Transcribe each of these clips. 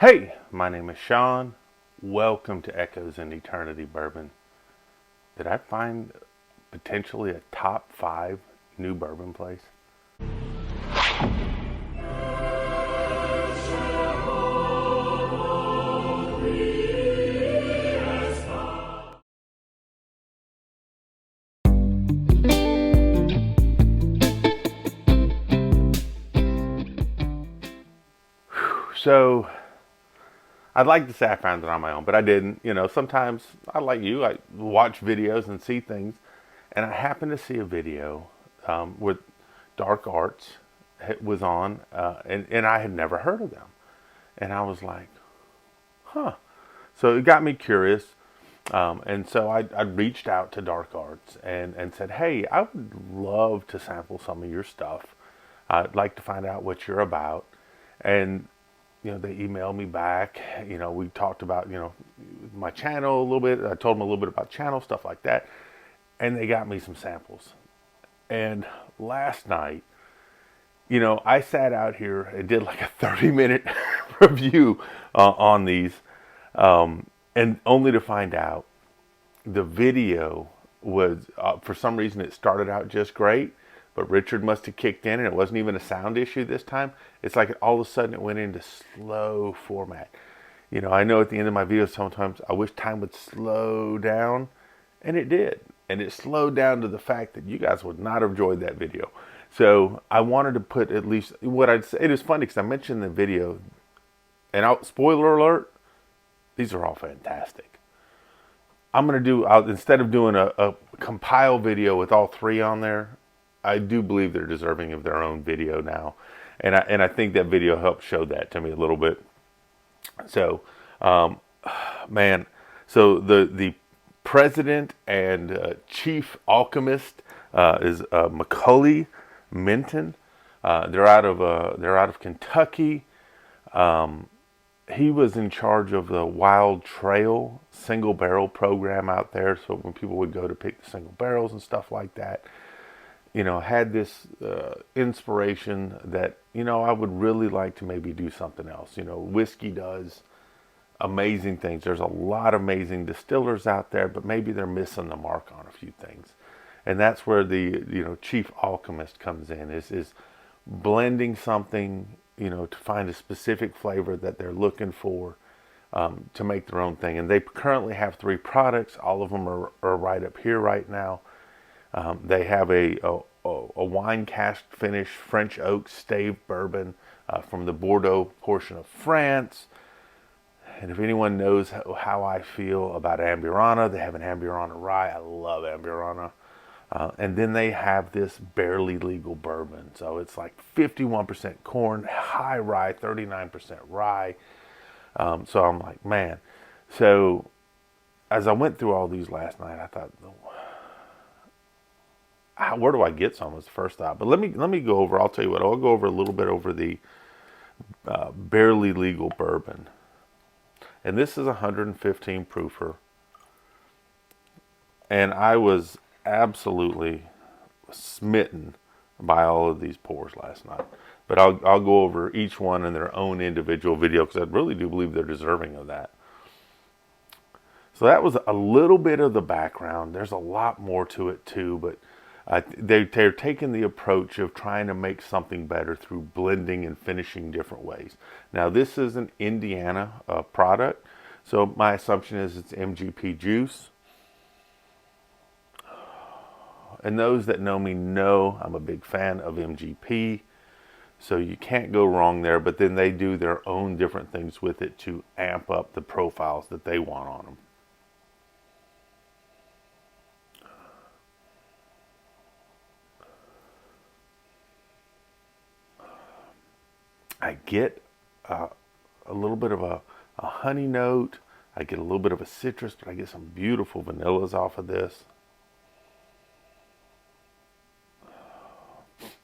Hey, my name is Sean. Welcome to Echoes in Eternity Bourbon. Did I find potentially a top 5 new bourbon place? So, I'd like to say I found it on my own, but I didn't. Sometimes I like you, I watch videos and see things, and I happened to see a video with Dark Arts was on, and I had never heard of them. And I was like, huh. So it got me curious. And so I reached out to Dark Arts and said, hey, I would love to sample some of your stuff. I'd like to find out what you're about. And, they emailed me back. We talked about, my channel a little bit. I told them a little bit about channel, stuff like that. And they got me some samples. And last night, I sat out here and did like a 30-minute review on these. And only to find out the video was, for some reason, it started out just great, but Richard must have kicked in and it wasn't even a sound issue this time. It's like all of a sudden it went into slow format. I know at the end of my videos sometimes I wish time would slow down, and it did. And it slowed down to the fact that you guys would not have enjoyed that video. So I wanted to put at least what I'd say. It is funny because I mentioned in the video, and spoiler alert, these are all fantastic. I'm going to do, instead of doing a compile video with all 3 on there, I do believe they're deserving of their own video now. And I think that video helped show that to me a little bit. So, man, so the president and chief alchemist is Macaulay Minton. They're out of Kentucky. He was in charge of the Wild Trail single barrel program out there. So when people would go to pick the single barrels and stuff like that, had this inspiration that, I would really like to maybe do something else. Whiskey does amazing things. There's a lot of amazing distillers out there, but maybe they're missing the mark on a few things. And that's where the, chief alchemist comes in, is blending something, to find a specific flavor that they're looking for, to make their own thing. And they currently have 3 products. All of them are right up here right now. They have a wine cask finish French oak stave bourbon from the Bordeaux portion of France. And if anyone knows how I feel about Amburana, they have an Amburana rye. I love Amburana. And then they have this barely legal bourbon. So it's like 51% corn, high rye, 39% rye. So I'm like, man. So as I went through all these last night, I thought, where do I get some? Was the first thought. But let me go over. I'll tell you what. I'll go over a little bit over the barely legal bourbon. And this is a 115 proofer. And I was absolutely smitten by all of these pours last night. But I'll go over each one in their own individual video because I really do believe they're deserving of that. So that was a little bit of the background. There's a lot more to it too, but they're taking the approach of trying to make something better through blending and finishing different ways. Now this is an Indiana product, so my assumption is it's MGP juice. And those that know me know I'm a big fan of MGP, so you can't go wrong there. But then they do their own different things with it to amp up the profiles that they want on them. I get a little bit of a honey note. I get a little bit of a citrus, but I get some beautiful vanillas off of this.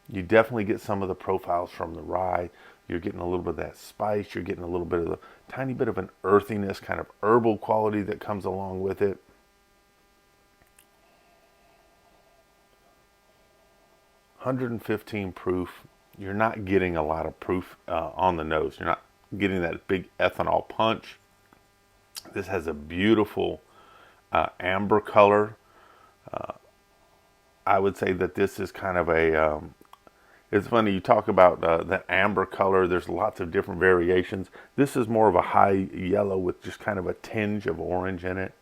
You definitely get some of the profiles from the rye. You're getting a little bit of that spice. You're getting a little bit of a tiny bit of an earthiness, kind of herbal quality that comes along with it. "115 proof. You're not getting a lot of proof on the nose. You're not getting that big ethanol punch. This has a beautiful amber color. I would say that this is kind of a, it's funny, you talk about that amber color. There's lots of different variations. This is more of a high yellow with just kind of a tinge of orange in it.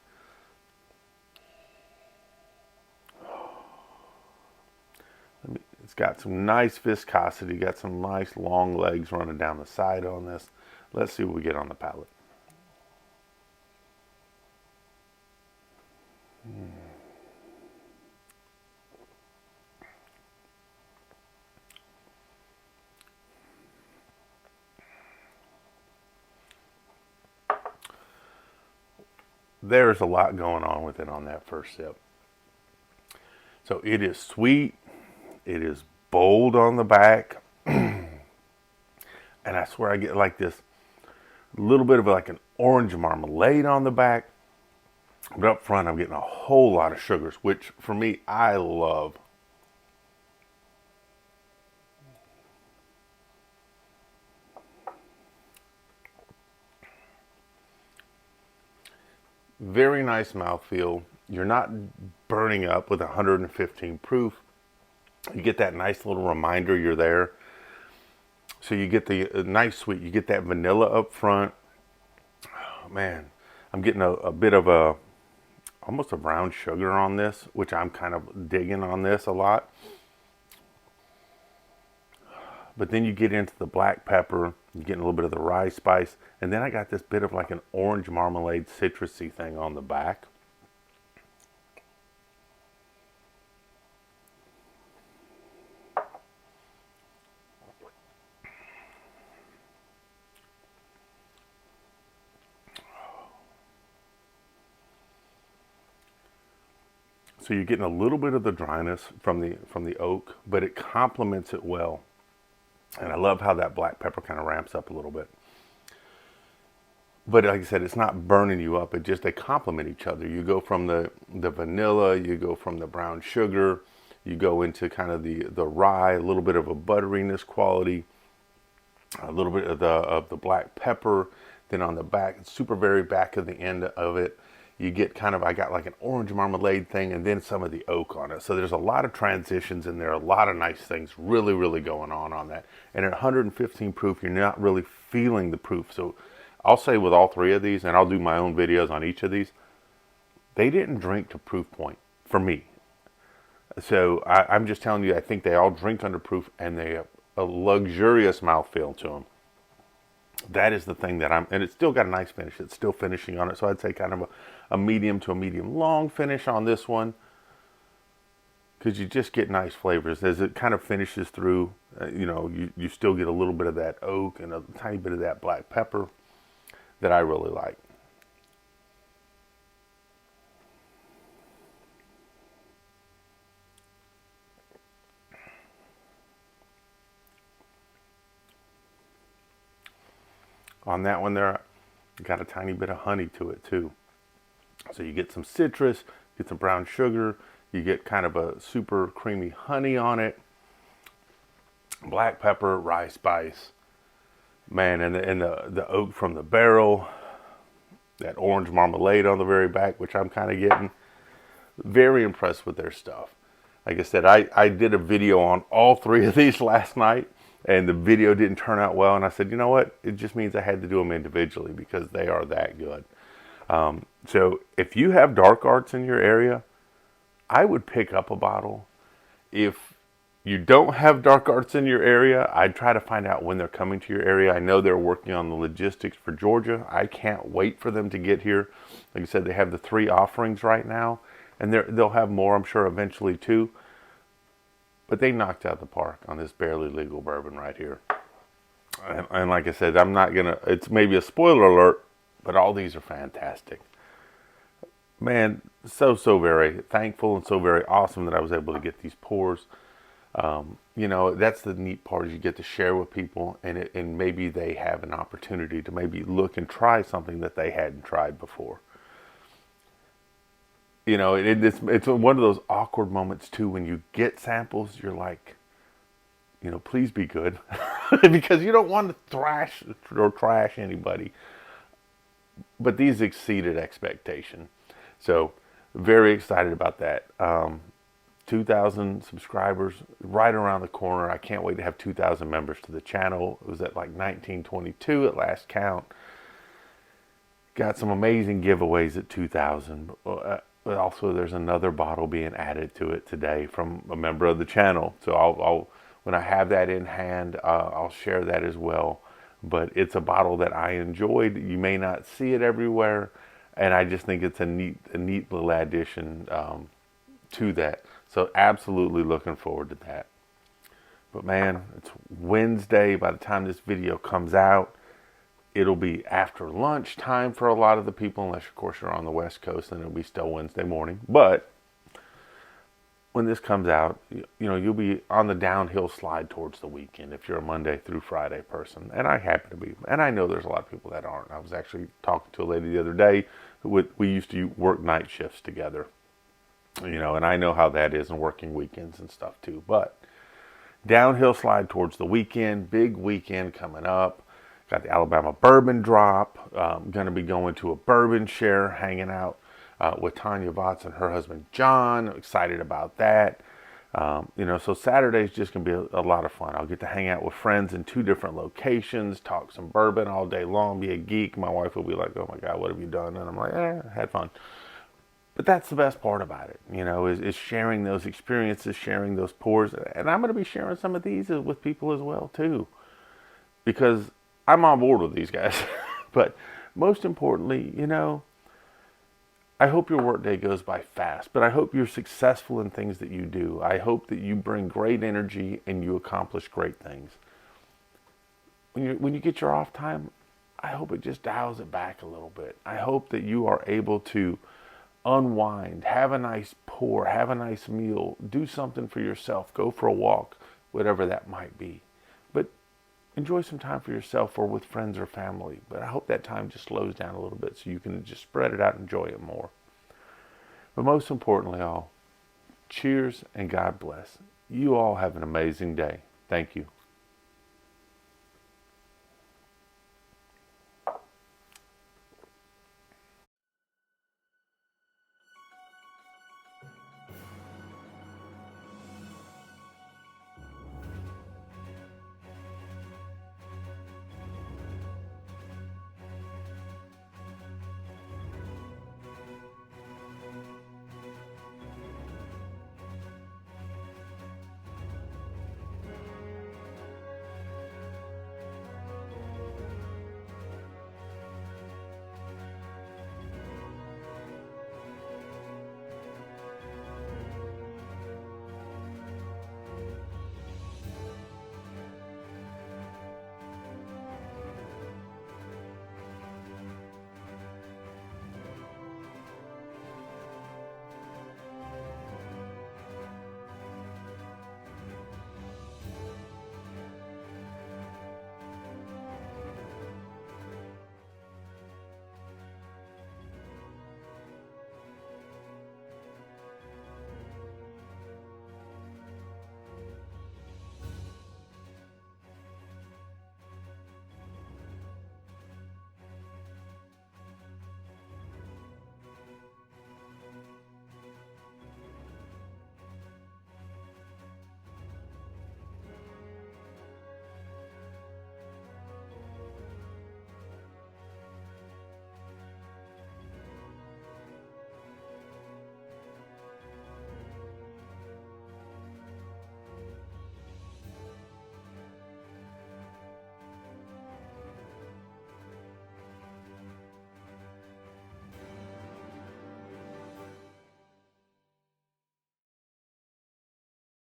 It's got some nice viscosity, got some nice long legs running down the side on this. Let's see what we get on the palate. There's a lot going on with it on that first sip. So it is sweet, it is bold on the back, and I swear I get like this little bit of like an orange marmalade on the back, but up front I'm getting a whole lot of sugars, which for me, I love. Very nice mouthfeel. You're not burning up with 115 proof. You get that nice little reminder you're there. So you get the nice sweet. You get that vanilla up front. Oh, man, I'm getting a bit of a, almost a brown sugar on this, which I'm kind of digging on this a lot. But then you get into the black pepper, you're getting a little bit of the rye spice, and then I got this bit of like an orange marmalade citrusy thing on the back. So you're getting a little bit of the dryness from the oak, but it complements it well. And I love how that black pepper kind of ramps up a little bit. But like I said, it's not burning you up. It just, they complement each other. You go from the vanilla, you go from the brown sugar, you go into kind of the rye, a little bit of a butteriness quality, a little bit of the black pepper. Then on the back, super very back of the end of it, you get kind of, I got like an orange marmalade thing and then some of the oak on it. So there's a lot of transitions in there, a lot of nice things really, really going on that. And at 115 proof, you're not really feeling the proof. So I'll say with all three of these, and I'll do my own videos on each of these, they didn't drink to proof point for me. So I'm just telling you, I think they all drink under proof and they have a luxurious mouthfeel to them. That is the thing that and it's still got a nice finish. It's still finishing on it. So I'd say kind of a medium to a medium long finish on this one. Because you just get nice flavors. As it kind of finishes through, you still get a little bit of that oak and a tiny bit of that black pepper that I really like. On that one there, got a tiny bit of honey to it too. So you get some citrus, get some brown sugar, you get kind of a super creamy honey on it, black pepper, rye spice, man, and the oak from the barrel, that orange marmalade on the very back, which I'm kind of getting. Very impressed with their stuff. Like I said, I did a video on all three of these last night, and the video didn't turn out well. And I said, you know what? It just means I had to do them individually because they are that good. So if you have dark arts in your area, I would pick up a bottle. If you don't have dark arts in your area, I'd try to find out when they're coming to your area. I know they're working on the logistics for Georgia. I can't wait for them to get here. Like I said, they have the 3 offerings right now, and they'll have more, I'm sure, eventually too. But they knocked out the park on this barely legal bourbon right here. And like I said, I'm not going to, it's maybe a spoiler alert, but all these are fantastic. Man, so very thankful and so very awesome that I was able to get these pours. That's the neat part, is you get to share with people, and maybe they have an opportunity to maybe look and try something that they hadn't tried before. It's one of those awkward moments too when you get samples. You're like, please be good. because you don't want to thrash or trash anybody. But these exceeded expectation. So very excited about that. 2,000 subscribers right around the corner. I can't wait to have 2,000 members to the channel. It was at like 1922 at last count. Got some amazing giveaways at 2,000. But also there's another bottle being added to it today from a member of the channel. So I'll when I have that in hand, I'll share that as well. But it's a bottle that I enjoyed. You may not see it everywhere, and I just think it's a neat little addition to that. So absolutely looking forward to that. But man, it's Wednesday. By the time this video comes out, it'll be after lunchtime for a lot of the people, unless of course you're on the West Coast, then it'll be still Wednesday morning. But when this comes out, you'll be on the downhill slide towards the weekend if you're a Monday through Friday person. And I happen to be. And I know there's a lot of people that aren't. I was actually talking to a lady the other day. We used to work night shifts together. And I know how that is, and working weekends and stuff too. But downhill slide towards the weekend. Big weekend coming up. Got the Alabama Bourbon drop. Going to be going to a bourbon share, hanging out with Tanya Votz and her husband John. I'm excited about that. So Saturday's just going to be a lot of fun. I'll get to hang out with friends in 2 different locations, talk some bourbon all day long, be a geek. My wife will be like, "Oh my God, what have you done?" And I'm like, had fun. But that's the best part about it, is sharing those experiences, sharing those pours. And I'm going to be sharing some of these with people as well, too. Because I'm on board with these guys. But most importantly, I hope your workday goes by fast. But I hope you're successful in things that you do. I hope that you bring great energy and you accomplish great things. When you get your off time, I hope it just dials it back a little bit. I hope that you are able to unwind, have a nice pour, have a nice meal, do something for yourself, go for a walk, whatever that might be. But enjoy some time for yourself or with friends or family. But I hope that time just slows down a little bit so you can just spread it out and enjoy it more. But most importantly, all, cheers and God bless. You all have an amazing day. Thank you.